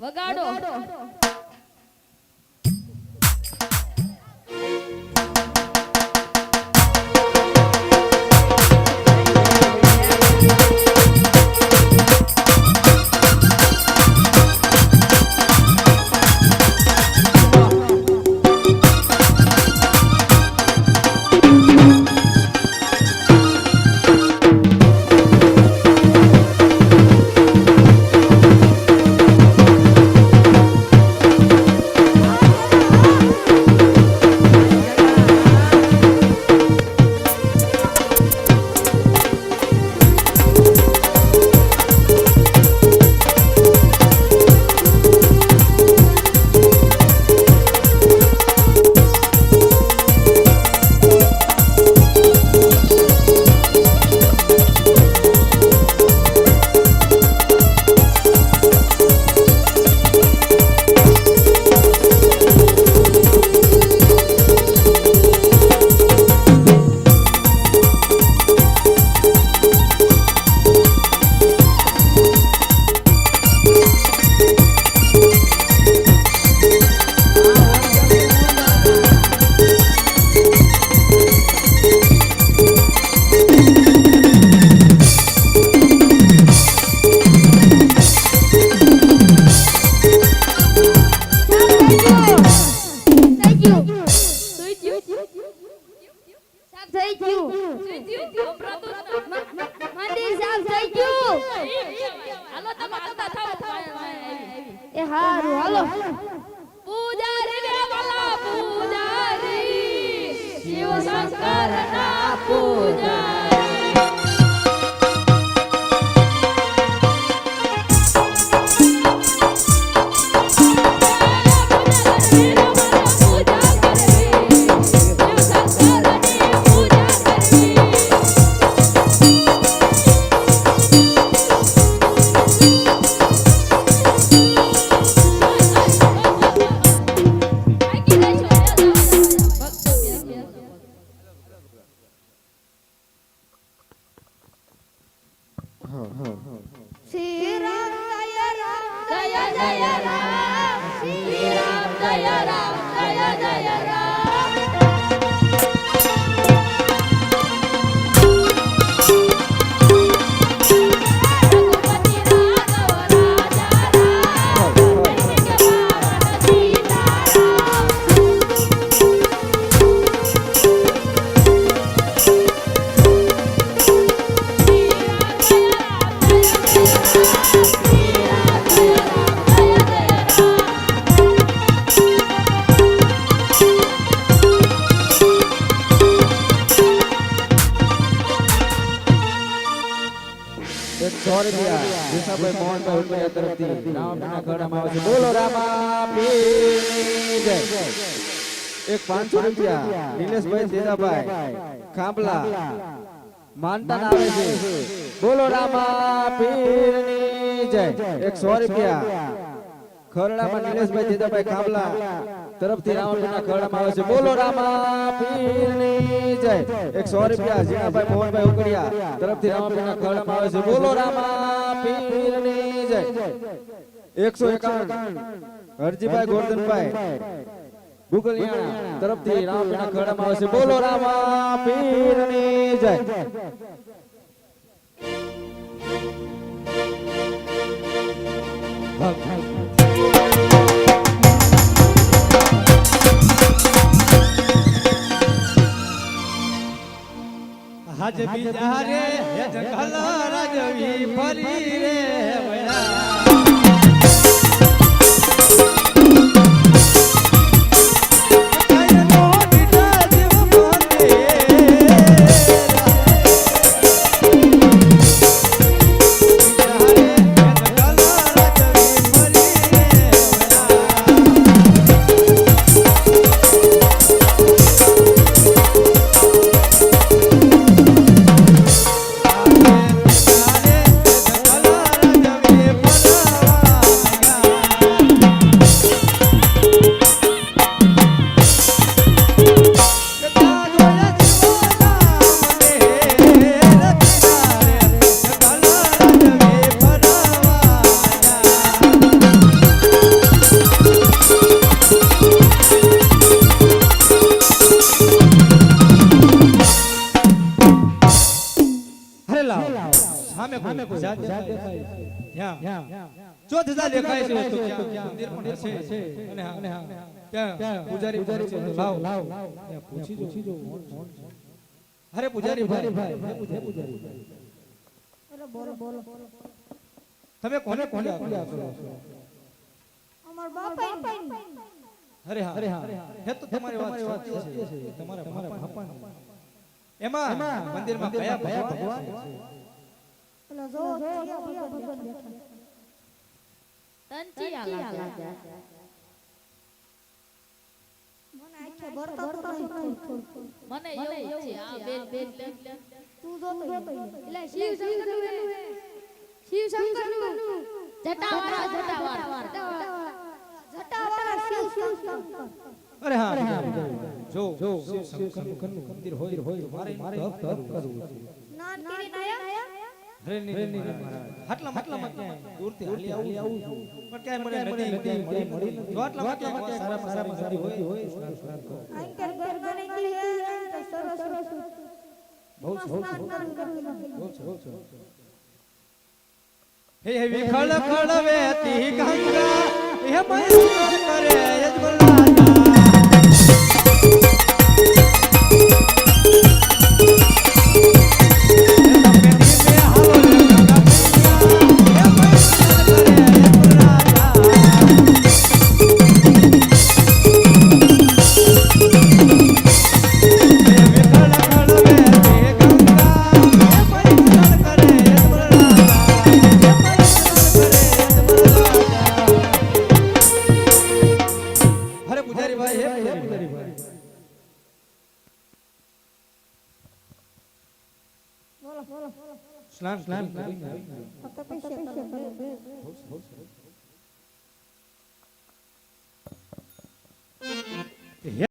વગાડો બોલો રામા પીરની જય। એક 500 રૂપિયા નિલેશભાઈ જેદાભાઈ ખાંભલા માનતા આવે છે। બોલો રામા પીરની જય। એક 100 રૂપિયા ખરડામાં નિલેશભાઈ જેદાભાઈ ખાંભલા તરફથી રાવણના ખરડામાં આવે છે। બોલો રામા પીરની જય। એક 100 રૂપિયા જીણાભાઈ મોહનભાઈ ઉકડિયા તરફથી રાવણના ખરડામાં આવે છે। બોલો રામા પીરની જય। 151 હરજીભાઈ ગોરધનભાઈ ગુગલિયાણા તરફથી રામના ખરડામાં આવે છે। બોલો રામા પીરની જય। હાજ બીજા રે હે જંગલ રાજવી ફરી રે વયા કોઈ જાત દેખાય ત્યાં ચોથ જા દેખાય છે તો ત્યાં મંદિર પણ હશે અને હા ત્યાં પૂજારી પણ છે લાવ ત્યાં પૂછી જો અરે પૂજારી ભાઈ પૂજારી અરે બોલો તમે કોને પૂજા કરો છો અમાર બાપા અરે હા હે તો તમારી વાત સાચી છે તમારા બાપા એમાં મંદિરમાં કયા ભગવાન છે પેલા જો ભગવાન બેઠા તંચિયા લાગ્યા મને આખે બરતા તો નહીં મને એવું છે આ બેન તું જોતો એટલે શિવ શંકર નું જટાવાળા જટાવાળા શિવ શંકર અરે હા જો શિવ શંકર નું મંદિર હોય મારે ભક્ત કરવું છે નાન કરીને આયા અરે નહીં હાટલામાં દૂરથી હાલી આવું છું પણ ક્યાંય મને નથી મળી જો આટલામાં ક્યાંય સારા મંદિર હોય સ્નાન કરો આંકર ઘર બની ગઈ હે સરસ બહુ સ્નાન કરવું હે વિખળ ખળ વેતી ગંગા હે મયુર કરે યજમલા સ્નાન કરીને તો પૈસા